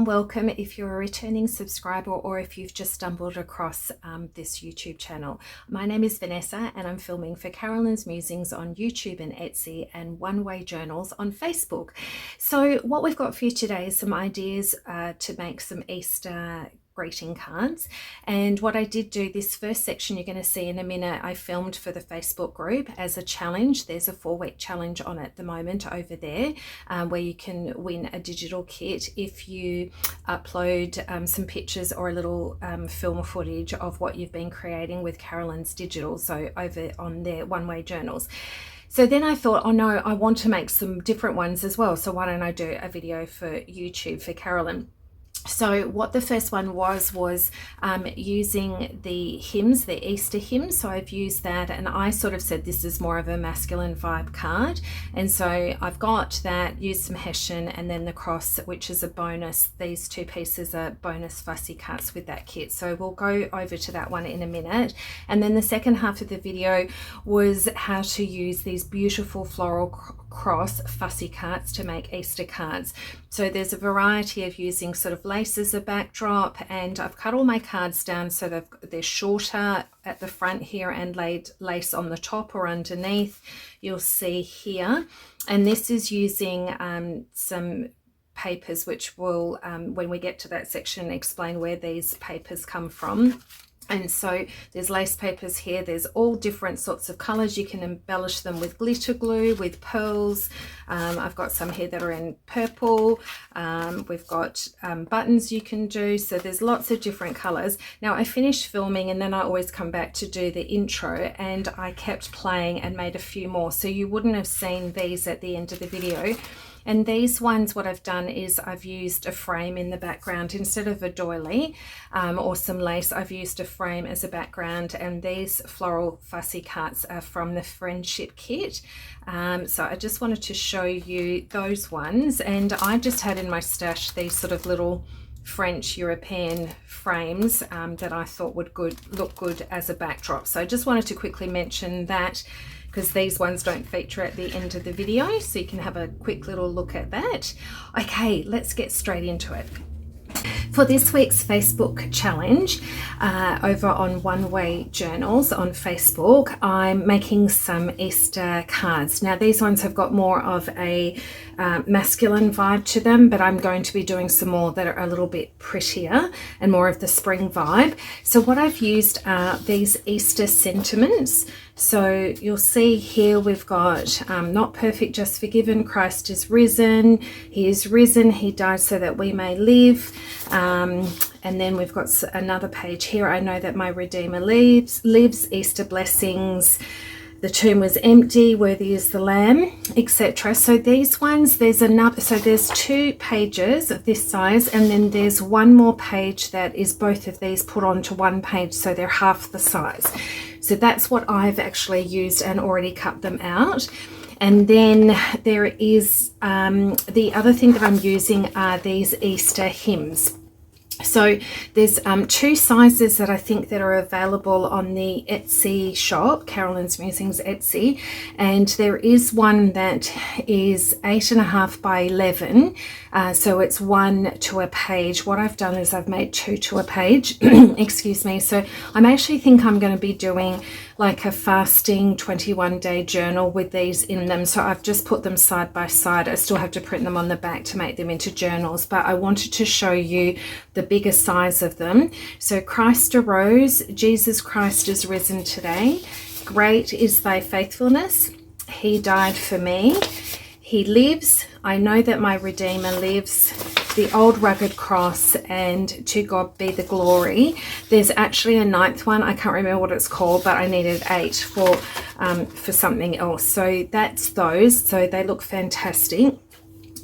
warm welcome if you're a returning subscriber or if you've just stumbled across this YouTube channel. My name is Vanessa and I'm filming for Carolyn's Musings on YouTube and Etsy and One Way Journals on Facebook. So what we've got for you today is some ideas to make some Easter greeting cards. And what I did do, this first section you're going to see in a minute, I filmed for the Facebook group as a challenge. There's a 4-week challenge on at the moment over there where you can win a digital kit if you upload some pictures or a little film footage of what you've been creating with Carolyn's Digital, so over on their One Way Journals. So then I thought, oh no, I want to make some different ones as well, so why don't I do a video for YouTube for Carolyn. So what the first one was using the hymns, the Easter hymns. So I've used that, and I sort of said this is more of a masculine vibe card. And so I've got that, used some hessian, and then the cross, which is a bonus. These two pieces are bonus fussy cuts with that kit. So we'll go over to that one in a minute. And then the second half of the video was how to use these beautiful floral cross fussy cuts to make Easter cards. So there's a variety of using sort of lace as a backdrop, and I've cut all my cards down so they're shorter at the front here and laid lace on the top or underneath, you'll see here. And this is using some papers which will when we get to that section explain where these papers come from. And so there's lace papers here, there's all different sorts of colors. You can embellish them with glitter glue, with pearls. I've got some here that are in purple. We've got buttons you can do, so there's lots of different colors. Now I finished filming and then I always come back to do the intro, and I kept playing and made a few more, so you wouldn't have seen these at the end of the video. And these ones, what I've done is I've used a frame in the background instead of a doily or some lace. I've used a frame as a background, and these floral fussy cuts are from the Friendship kit. So I just wanted to show you those ones, and I just had in my stash these sort of little French European frames that I thought would look good as a backdrop. So I just wanted to quickly mention that, because these ones don't feature at the end of the video, so you can have a quick little look at that. Okay, let's get straight into it. For this week's Facebook challenge over on One Way Journals on Facebook, I'm making some Easter cards. Now these ones have got more of a masculine vibe to them, but I'm going to be doing some more that are a little bit prettier and more of the spring vibe. So what I've used are these Easter sentiments. So you'll see here we've got not perfect, just forgiven, Christ is risen, he is risen, he died so that we may live. And then we've got another page here, I know that my Redeemer lives, Easter blessings, the tomb was empty, worthy is the Lamb, etc. So these ones, there's another, so there's 2 pages of this size, and then there's one more page that is both of these put onto one page, so they're half the size. So that's what I've actually used and already cut them out. And then there is the other thing that I'm using are these Easter hymns. So there's 2 sizes that I think that are available on the Etsy shop, Carolyn's Musings Etsy, and there is one that is 8.5 by 11, so it's 1 to a page. What I've done is I've made 2 to a page, excuse me. So I'm actually think I'm going to be doing like a fasting 21-day journal with these in them. So I've just put them side by side. I still have to print them on the back to make them into journals, but I wanted to show you the bigger size of them. So Christ arose, Jesus Christ is risen today. Great is thy faithfulness. He died for me. He lives. I know that my Redeemer lives. The old rugged cross, and to God be the glory. There's actually a 9th one. I can't remember what it's called, but I needed 8 for something else. So that's those. So they look fantastic.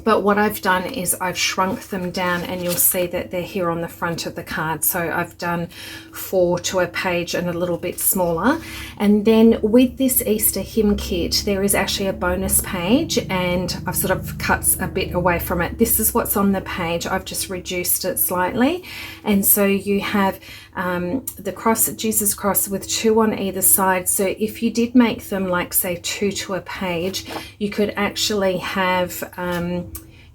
But what I've done is I've shrunk them down, and you'll see that they're here on the front of the card. So I've done 4 to a page and a little bit smaller. And then with this Easter hymn kit, there is actually a bonus page, and I've sort of cut a bit away from it. This is what's on the page. I've just reduced it slightly. And so you have the cross, Jesus cross, with 2 on either side. So if you did make them like say 2 to a page, you could actually have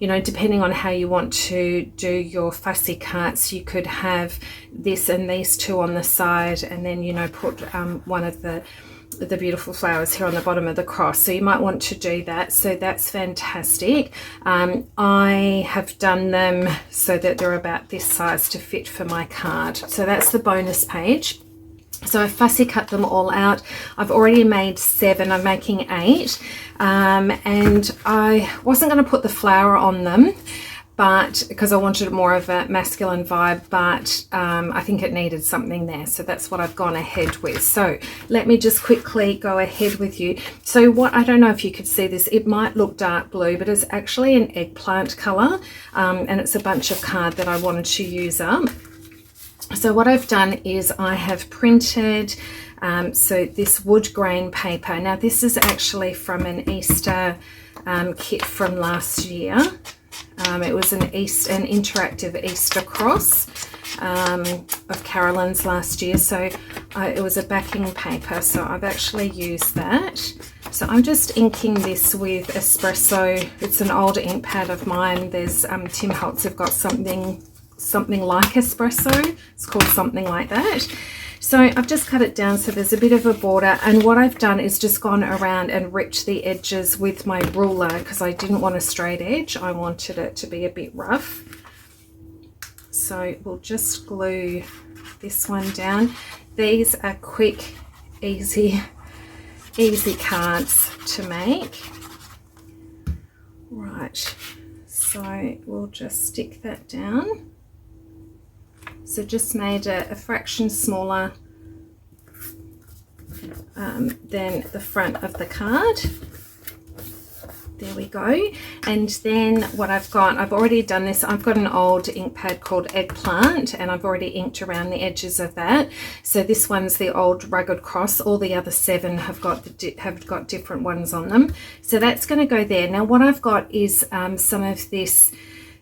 you know, depending on how you want to do your fussy cuts, you could have this and these two on the side, and then, you know, put one of the beautiful flowers here on the bottom of the cross. So you might want to do that. So that's fantastic. I have done them so that they're about this size to fit for my card. So that's the bonus page. So I fussy cut them all out. I've already made 7. I'm making 8. And I wasn't going to put the flower on them, but because I wanted more of a masculine vibe, but I think it needed something there, so that's what I've gone ahead with. So let me just quickly go ahead with you. So what, I don't know if you could see this, it might look dark blue, but it's actually an eggplant color, and it's a bunch of card that I wanted to use up. So what I've done is I have printed so this wood grain paper. Now this is actually from an Easter kit from last year. It was an interactive Easter cross of Carolyn's last year. So it was a backing paper. So I've actually used that. So I'm just inking this with espresso. It's an old ink pad of mine. There's Tim Holtz have got something like espresso. It's called something like that. So I've just cut it down so there's a bit of a border, and what I've done is just gone around and ripped the edges with my ruler because I didn't want a straight edge. I wanted it to be a bit rough. So we'll just glue this one down. These are quick, easy cards to make. Right, so we'll just stick that down. So just made a fraction smaller than the front of the card. There we go. And then what I've already done this. I've got an old ink pad called Eggplant, and I've already inked around the edges of that. So this one's the old rugged cross. All the other 7 have got different ones on them. So that's going to go there. Now what I've got is some of this.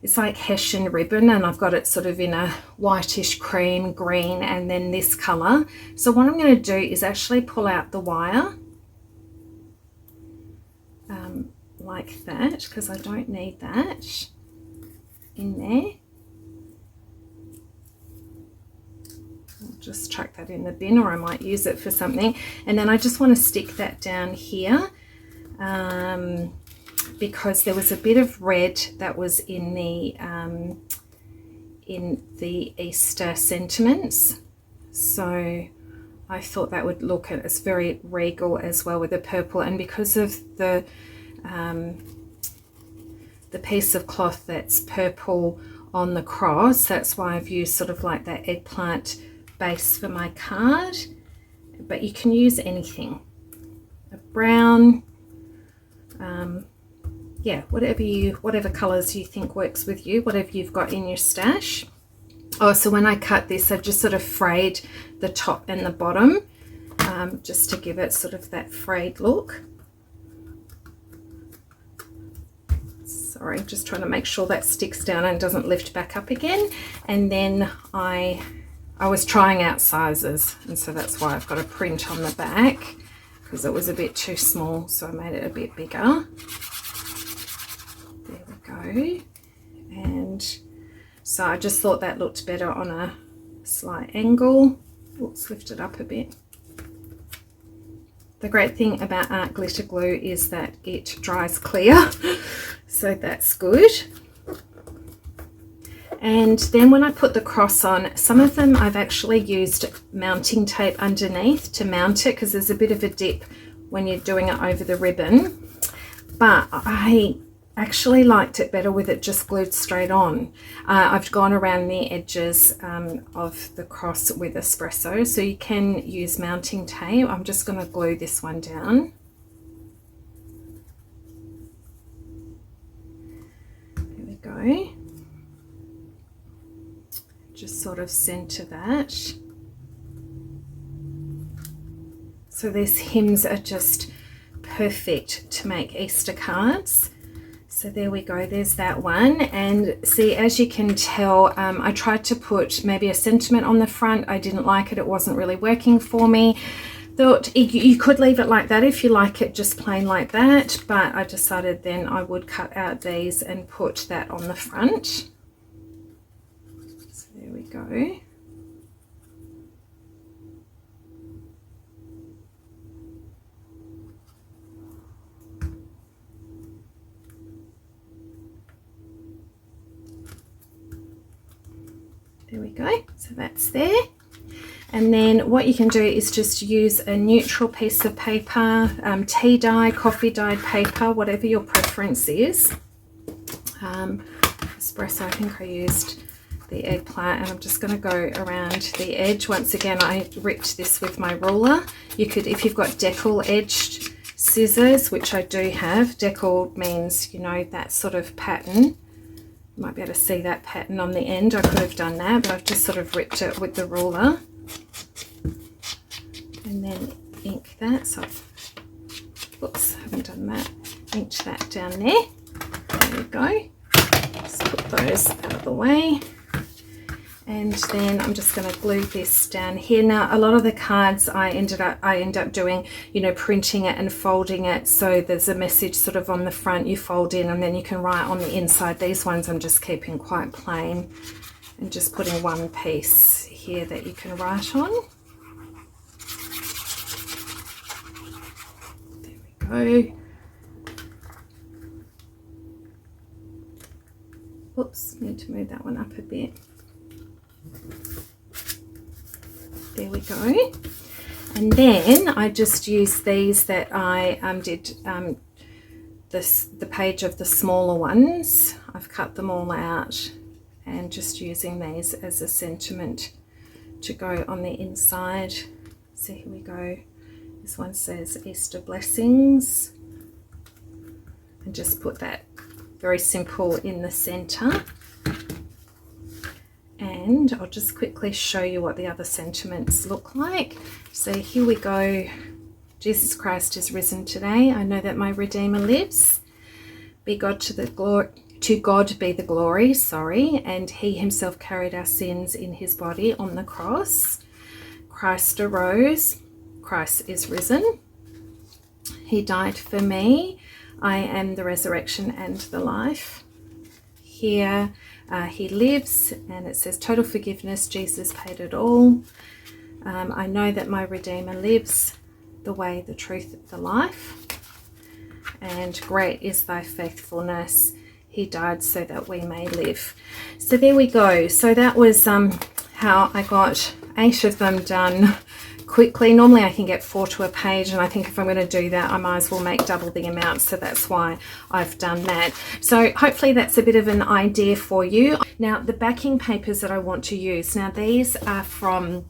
It's like Hessian ribbon, and I've got it sort of in a whitish cream green, and then this color. So what I'm going to do is actually pull out the wire like that, because I don't need that in there. I'll just chuck that in the bin, or I might use it for something. And then I just want to stick that down here. Because there was a bit of red that was in the Easter sentiments, so I thought that would look, it's very regal as well with the purple, and because of the piece of cloth that's purple on the cross, that's why I've used sort of like that eggplant base for my card. But you can use anything, a brown, yeah, whatever colors you think works with you, whatever you've got in your stash. Oh, so when I cut this, I've just sort of frayed the top and the bottom, just to give it sort of that frayed look. Sorry, just trying to make sure that sticks down and doesn't lift back up again. And then I was trying out sizes, and so that's why I've got a print on the back, because it was a bit too small, so I made it a bit bigger. There we go. And so I just thought that looked better on a slight angle. Oops, lift it up a bit. The great thing about art glitter glue is that it dries clear, so that's good. And then when I put the cross on, some of them I've actually used mounting tape underneath to mount it, because there's a bit of a dip when you're doing it over the ribbon. But I actually liked it better with it just glued straight on. I've gone around the edges of the cross with espresso, so you can use mounting tape. I'm just going to glue this one down. There we go. Just sort of center that. So these hymns are just perfect to make Easter cards. So there we go, there's that one. And see, as you can tell, I tried to put maybe a sentiment on the front. I didn't like it, it wasn't really working for me. thought you could leave it like that if you like it just plain like that, but I decided then I would cut out these and put that on the front. So there we go. There we go, so that's there. And then what you can do is just use a neutral piece of paper, tea dye, coffee dyed paper, whatever your preference is. Espresso, I think I used the eggplant, and I'm just going to go around the edge. Once again, I ripped this with my ruler. You could, if you've got decal edged scissors, which I do have. Decal means, you know, that sort of pattern. You might be able to see that pattern on the end. I could have done that, but I've just sort of ripped it with the ruler. And then ink that. So oops, haven't done that. Inked that down there. There we go. Just put those out of the way. And then I'm just going to glue this down here. Now, a lot of the cards I end up doing, you know, printing it and folding it. So there's a message sort of on the front, you fold in, and then you can write on the inside. These ones I'm just keeping quite plain and just putting one piece here that you can write on. There we go. Oops, need to move that one up a bit. There we go. And then I just used these that I did the page of the smaller ones. I've cut them all out and just using these as a sentiment to go on the inside. So here we go. This one says Easter blessings, and just put that very simple in the center. And I'll just quickly show you what the other sentiments look like. So here we go. Jesus Christ is risen today. I know that my Redeemer lives. Be God to the glory. To God be the glory, and he himself carried our sins in his body on the cross. Christ arose. Christ is risen. He died for me. I am the resurrection and the life. Here he lives, and it says total forgiveness. Jesus paid it all. I know that my Redeemer lives, the way, the truth, the life. And great is thy faithfulness. He died so that we may live. So there we go. So that was how I got 8 of them done quickly. Normally I can get 4 to a page, and I think if I'm going to do that I might as well make double the amount, so that's why I've done that. So hopefully that's a bit of an idea for you. Now the backing papers that I want to use, now these are from,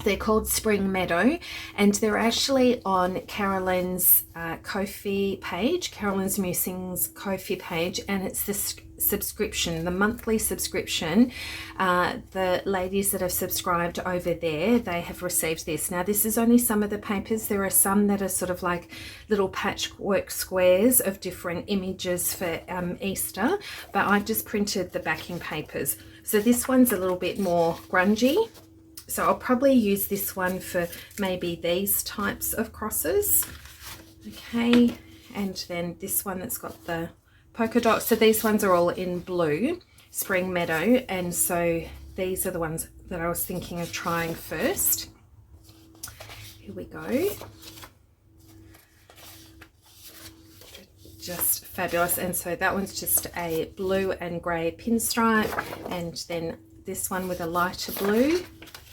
they're called Spring Meadow, and they're actually on Carolyn's Ko-fi page, Carolyn's Musings Ko-fi page, and it's the subscription, the monthly subscription. The ladies that have subscribed over there, they have received this. Now this is only some of the papers. There are some that are sort of like little patchwork squares of different images for Easter, but I've just printed the backing papers. So this one's a little bit more grungy. So I'll probably use this one for maybe these types of crosses. Okay, and then this one that's got the polka dots. So these ones are all in blue, Spring Meadow, and so these are the ones that I was thinking of trying first. Here we go. Just fabulous. And so that one's just a blue and grey pinstripe, and then this one with a lighter blue,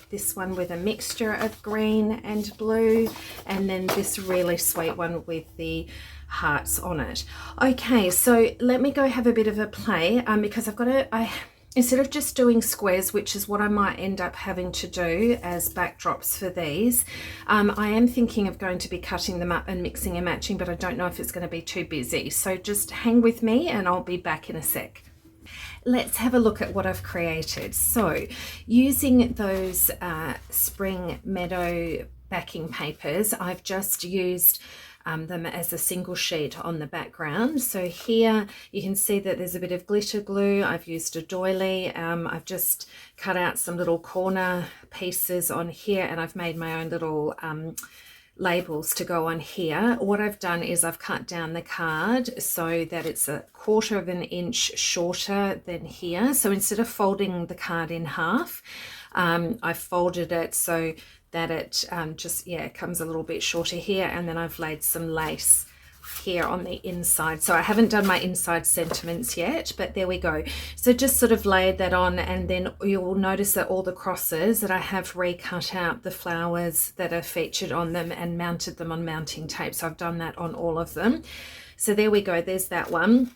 this one with a mixture of green and blue, and then this really sweet one with the hearts on it. Okay, so let me go have a bit of a play because I've got to, instead of just doing squares, which is what I might end up having to do as backdrops for these, I am thinking of going to be cutting them up and mixing and matching, but I don't know if it's going to be too busy. So just hang with me and I'll be back in a sec. Let's have a look at what I've created. So using those Spring Meadow backing papers, I've just used them as a single sheet on the background. So here you can see that there's a bit of glitter glue. I've used a doily. I've just cut out some little corner pieces on here, and I've made my own little labels to go on here. What I've done is I've cut down the card so that it's 1/4 of an inch shorter than here. So instead of folding the card in half, I've folded it so that it just, yeah, it comes a little bit shorter here, and then I've laid some lace here on the inside. So I haven't done my inside sentiments yet, but there we go. So just sort of laid that on, and then you'll notice that all the crosses that I have recut out the flowers that are featured on them and mounted them on mounting tape. So I've done that on all of them. So there we go, there's that one.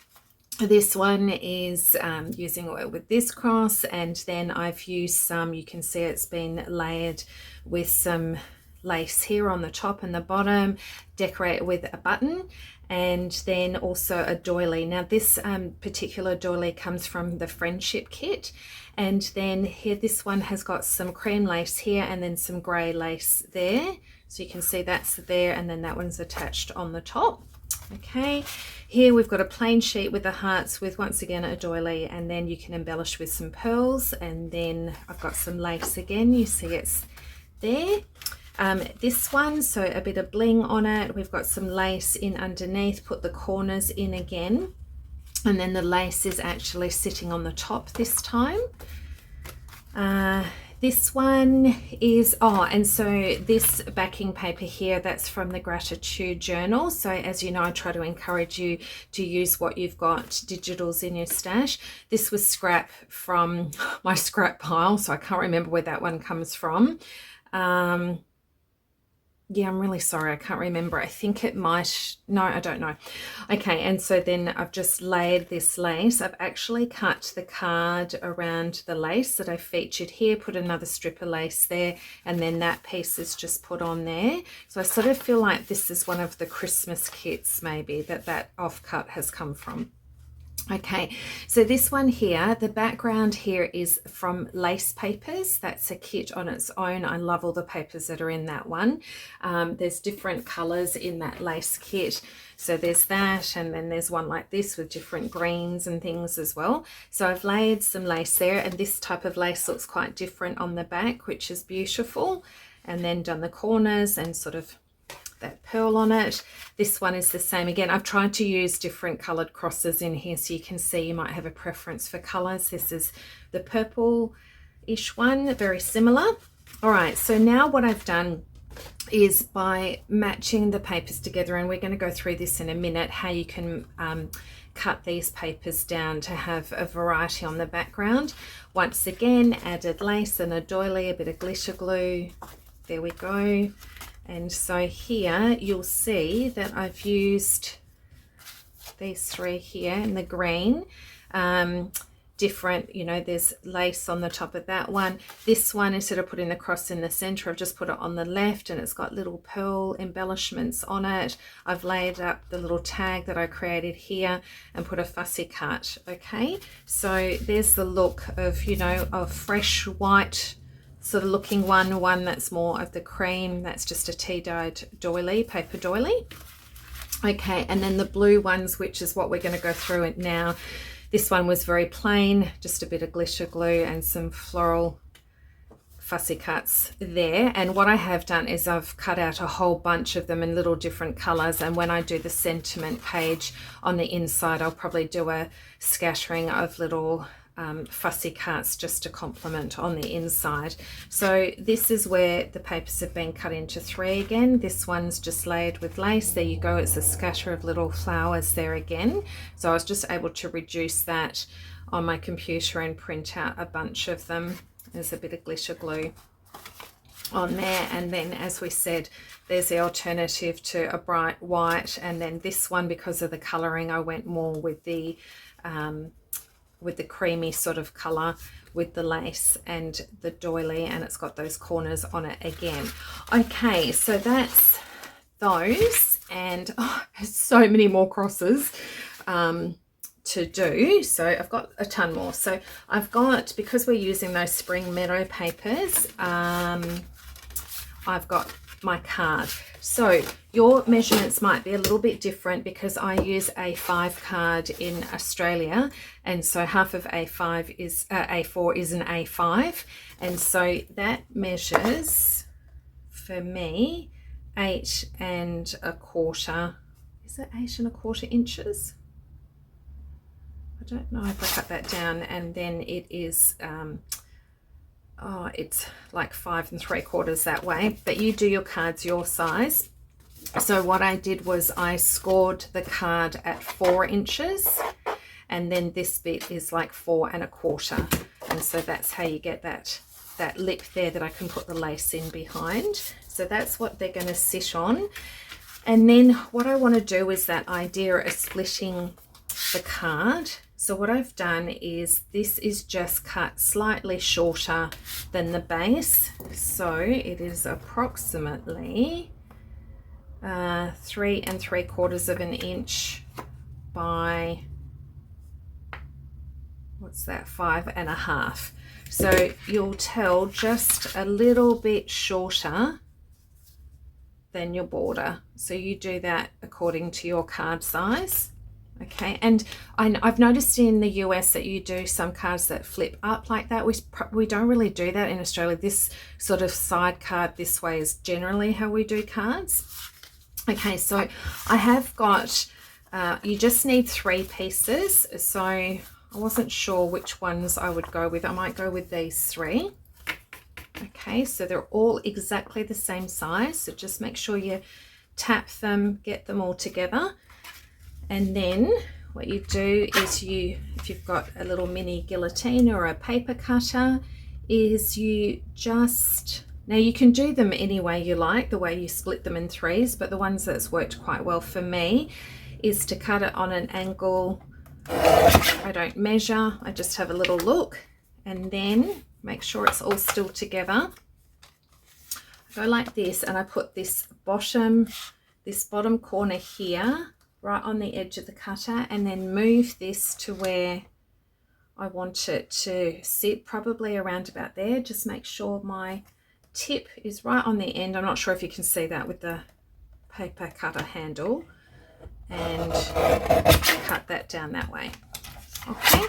This one is using oil with this cross, and then I've used some, you can see it's been layered with some lace here on the top and the bottom, decorate with a button, and then also a doily. Now this particular doily comes from the Friendship kit, and then here this one has got some cream lace here and then some grey lace there, so you can see that's there, and then that one's attached on the top. Okay, here we've got a plain sheet with the hearts with, once again, a doily, and then you can embellish with some pearls, and then I've got some lace again, you see it's there. This one, so a bit of bling on it, we've got some lace in underneath, put the corners in again, and then the lace is actually sitting on the top this time. This one is, oh, and so this backing paper here, that's from the Gratitude Journal. So as you know, I try to encourage you to use what you've got digitals in your stash. This was scrap from my scrap pile, so I can't remember where that one comes from. Yeah, I'm really sorry, I can't remember. I think it might, no, I don't know. Okay, and so then I've just laid this lace. I've actually cut the card around the lace that I featured here, put another strip of lace there, and then that piece is just put on there. So I sort of feel like this is one of the Christmas kits maybe that offcut has come from. Okay, so this one here, the background here is from Lace Papers. That's a kit on its own. I love all the papers that are in that one. There's different colors in that lace kit. So there's that, and then there's one like this with different greens and things as well. So I've laid some lace there, and this type of lace looks quite different on the back, which is beautiful. And then done the corners and sort of that pearl on it. This one is the same again. I've tried to use different colored crosses in here, so you can see you might have a preference for colors. This is the purple-ish one, very similar. All right, so now what I've done is, by matching the papers together, and we're going to go through this in a minute, how you can cut these papers down to have a variety on the background. Once again, added lace and a doily, a bit of glitter glue. There we go. And so here you'll see that I've used these three here in the green, different, you know, there's lace on the top of that one. This one, instead of putting the cross in the center, I've just put it on the left, and it's got little pearl embellishments on it. I've laid up the little tag that I created here and put a fussy cut. Okay, so there's the look of, you know, a fresh white sort of looking one that's more of the cream, that's just a tea-dyed doily, paper doily. Okay, and then the blue ones, which is what we're going to go through it now. This one was very plain, just a bit of glitter glue and some floral fussy cuts there. And what I have done is I've cut out a whole bunch of them in little different colors, and when I do the sentiment page on the inside, I'll probably do a scattering of little fussy cuts just to complement on the inside. So this is where the papers have been cut into three again. This one's just laid with lace. There you go, it's a scatter of little flowers there again. So I was just able to reduce that on my computer and print out a bunch of them. There's a bit of glitter glue on there, and then, as we said, there's the alternative to a bright white, and then this one, because of the coloring, I went more with the creamy sort of color with the lace and the doily, and it's got those corners on it again. Okay, so that's those, and there's so many more crosses to do. So I've got a ton more. So I've got, because we're using those Spring Meadow papers, I've got my card. So your measurements might be a little bit different, because I use A5 card in Australia, and so half of A5 is A4 is an A5, and so that measures for me 8¼ is it 8¼ inches? I don't know if I cut that down, and then it is it's like 5¾ that way, but you do your cards your size. So what I did was I scored the card at 4 inches, and then this bit is like 4¼ and so that's how you get that lip there that I can put the lace in behind. So that's what they're going to sit on. And then what I want to do is that idea of splitting the card. So what I've done is this is just cut slightly shorter than the base, so it is approximately 3¾ inch by, what's that, 5½. So you'll tell just a little bit shorter than your border. So you do that according to your card size. Okay, and I've noticed in the US that you do some cards that flip up like that. We don't really do that in Australia. This sort of side card this way is generally how we do cards. Okay, so I have got, you just need 3 pieces. So I wasn't sure which ones I would go with. I might go with these 3. Okay, so they're all exactly the same size. So just make sure you tap them, get them all together. And then what you do is if you've got a little mini guillotine or a paper cutter, is you just, now you can do them any way you like, the way you split them in 3s, but the ones that's worked quite well for me is to cut it on an angle. I don't measure, I just have a little look, and then make sure it's all still together. I go like this, and I put this bottom corner here right on the edge of the cutter, and then move this to where I want it to sit, probably around about there. Just make sure my tip is right on the end. I'm not sure if you can see that with the paper cutter handle, and cut that down that way. Okay,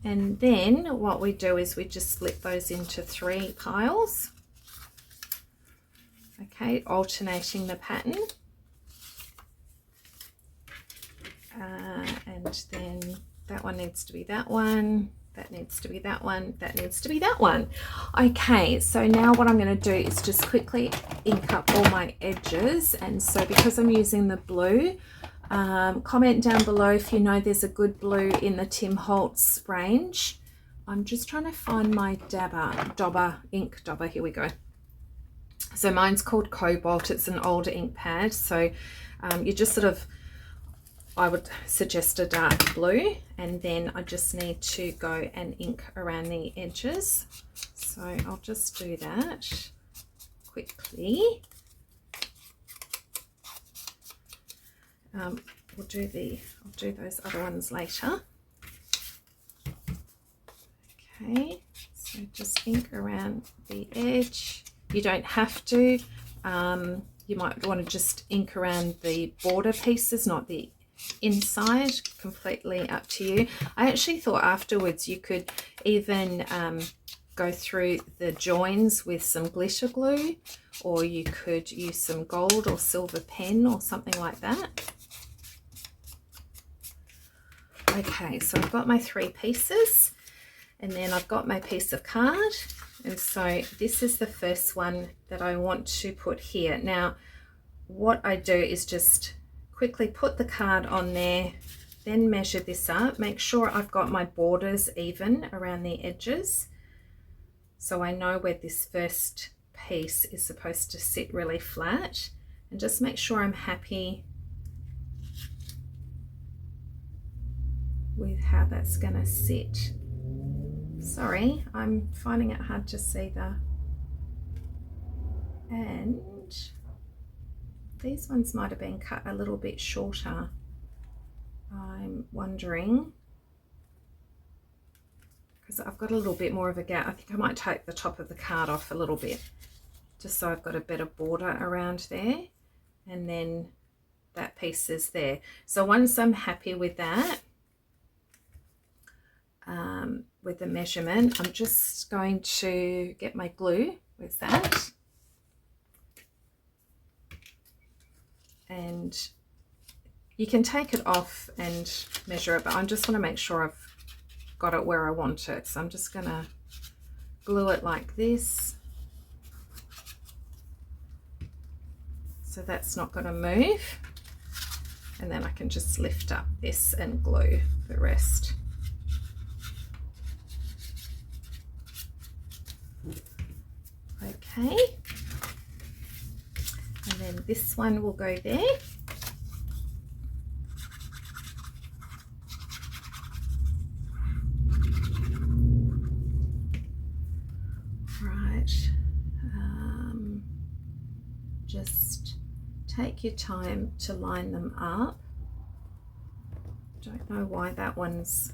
and then what we do is we just split those into 3 piles. Okay, alternating the pattern. And then that one needs to be that one, that needs to be that one, that needs to be that one. Okay, so now what I'm going to do is just quickly ink up all my edges. And so because I'm using the blue, comment down below if you know there's a good blue in the Tim Holtz range. I'm just trying to find my ink dauber. Here we go. So mine's called Cobalt. It's an older ink pad. So you just sort of, I would suggest a dark blue, and then I just need to go and ink around the edges. So I'll just do that quickly. I'll do those other ones later. Okay, so just ink around the edge. You don't have to. You might want to just ink around the border pieces, not the inside. Completely up to you. I actually thought afterwards you could even go through the joins with some glitter glue, or you could use some gold or silver pen or something like that. Okay, so I've got my 3 pieces, and then I've got my piece of card, and so this is the first one that I want to put here. Now what I do is just quickly put the card on there, then measure this up, make sure I've got my borders even around the edges, so I know where this first piece is supposed to sit really flat, and just make sure I'm happy with how that's going to sit. Sorry, I'm finding it hard to see the, and these ones might have been cut a little bit shorter. I'm wondering, because I've got a little bit more of a gap. I think I might take the top of the card off a little bit, just so I've got a better border around there, and then that piece is there. So once I'm happy with that, with the measurement, I'm just going to get my glue with that. and you can take it off and measure it, but I just want to make sure I've got it where I want it. So I'm just going to glue it like this. So that's not going to move. And then I can just lift up this and glue the rest. Okay. And then this one will go there. Right. Just take your time to line them up. Don't know why that one's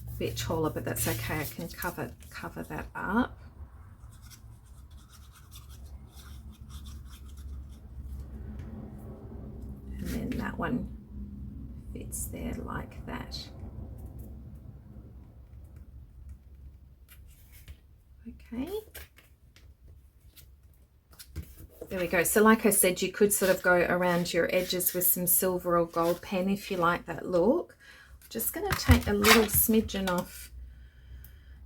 a bit taller, but that's okay. I can cover that up. And then that one fits there like that. Okay. There we go. So like I said, you could sort of go around your edges with some silver or gold pen if you like that look. I'm just going to take a little smidgen off.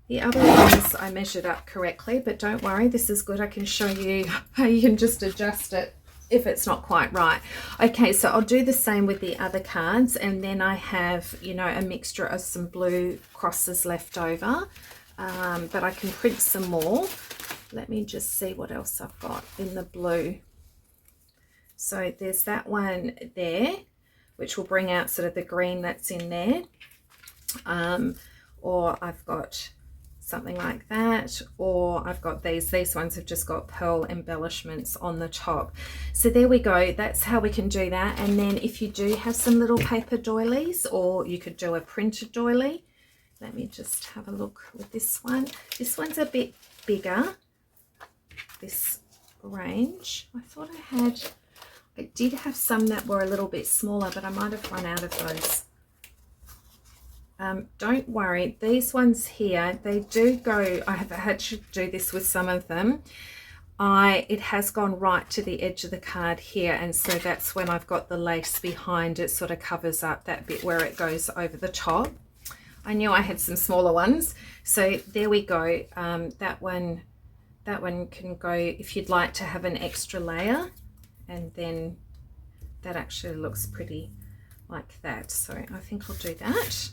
The other ones I measured up correctly, but don't worry, this is good. I can show you how you can just adjust it if it's not quite right. Okay, so I'll do the same with the other cards, and then I have, you know, a mixture of some blue crosses left over, but I can print some more. Let me just see what else I've got in the blue. So there's that one there, which will bring out sort of the green that's in there. Or I've got something like that, or I've got these ones have just got pearl embellishments on the top. So there we go, that's how we can do that. And then if you do have some little paper doilies, or you could do a printed doily. Let me just have a look with this one. This one's a bit bigger, this range. I thought I did have some that were a little bit smaller, but I might have run out of those. Don't worry, these ones here, they do go, I have had to do this with some of them. It has gone right to the edge of the card here, and so that's when I've got the lace behind it, sort of covers up that bit where it goes over the top. I knew I had some smaller ones, so there we go. That one can go if you'd like to have an extra layer, and then that actually looks pretty like that. So I think I'll do that.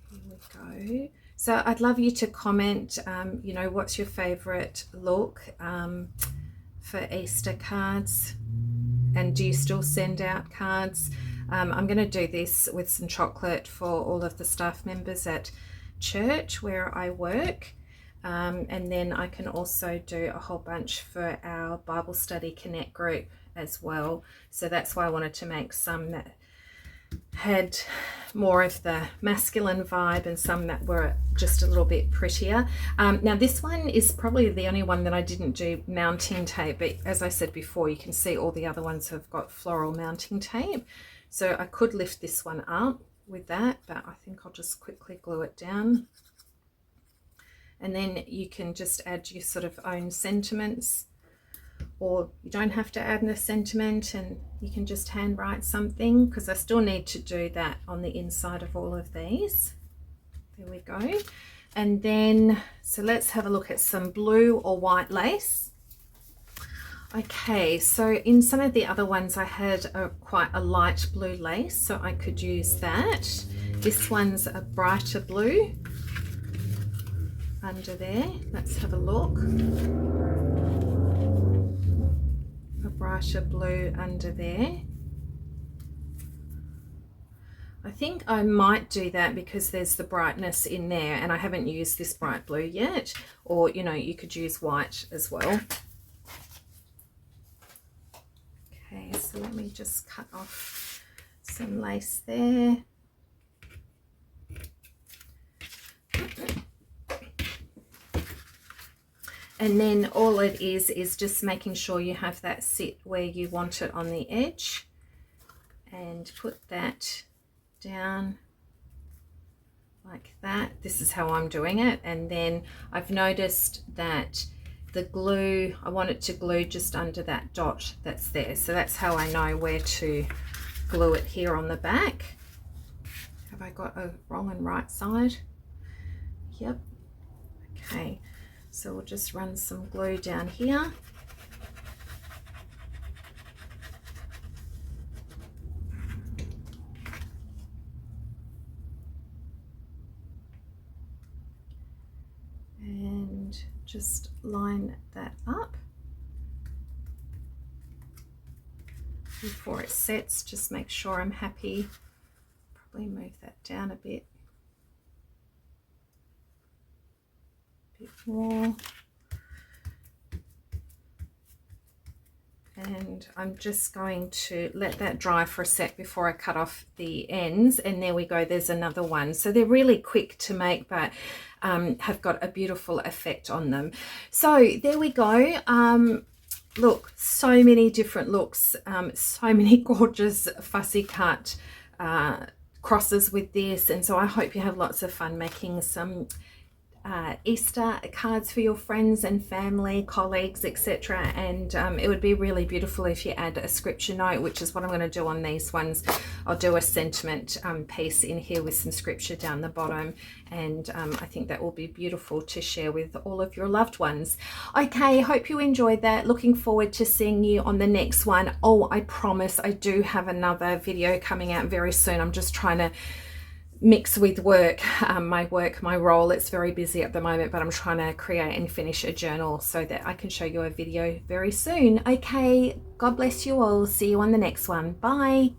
Here we go. So I'd love you to comment, you know, what's your favorite look for Easter cards, and do you still send out cards? I'm going to do this with some chocolate for all of the staff members at church where I work, and then I can also do a whole bunch for our Bible Study Connect group as well. So that's why I wanted to make some that had more of the masculine vibe and some that were just a little bit prettier. Now this one is probably the only one that I didn't do mounting tape, but as I said before, you can see all the other ones have got floral mounting tape. So I could lift this one up with that, but I think I'll just quickly glue it down. And then you can just add your sort of own sentiments, or you don't have to add a sentiment and you can just handwrite something, because I still need to do that on the inside of all of these. There we go. And then, so let's have a look at some blue or white lace. Okay, so in some of the other ones I had quite a light blue lace, so I could use that. This one's a brighter blue under there. Let's have a look. A brighter blue under there. I think I might do that because there's the brightness in there, and I haven't used this bright blue yet. Or, you know, you could use white as well. Okay, so let me just cut off some lace there. And then all it is just making sure you have that sit where you want it on the edge, and put that down like that. This is how I'm doing it. And then I've noticed that the glue, I want it to glue just under that dot that's there. So that's how I know where to glue it here on the back. Have I got a wrong and right side? Yep. Okay, so we'll just run some glue down here. And just line that up before it sets. Just make sure I'm happy. Probably move that down a bit more. And I'm just going to let that dry for a sec before I cut off the ends. And there we go, there's another one. So they're really quick to make, but have got a beautiful effect on them. So there we go. Look, so many different looks, so many gorgeous fussy cut crosses with this. And so I hope you have lots of fun making some Easter cards for your friends and family, colleagues, etc. And it would be really beautiful if you add a scripture note, which is what I'm going to do on these ones. I'll do a sentiment piece in here with some scripture down the bottom, and I think that will be beautiful to share with all of your loved ones. Okay, hope you enjoyed that. Looking forward to seeing you on the next one. Oh, I promise I do have another video coming out very soon. I'm just trying to mix with work, my role. It's very busy at the moment, but I'm trying to create and finish a journal so that I can show you a video very soon. Okay, God bless you all. See you on the next one. Bye.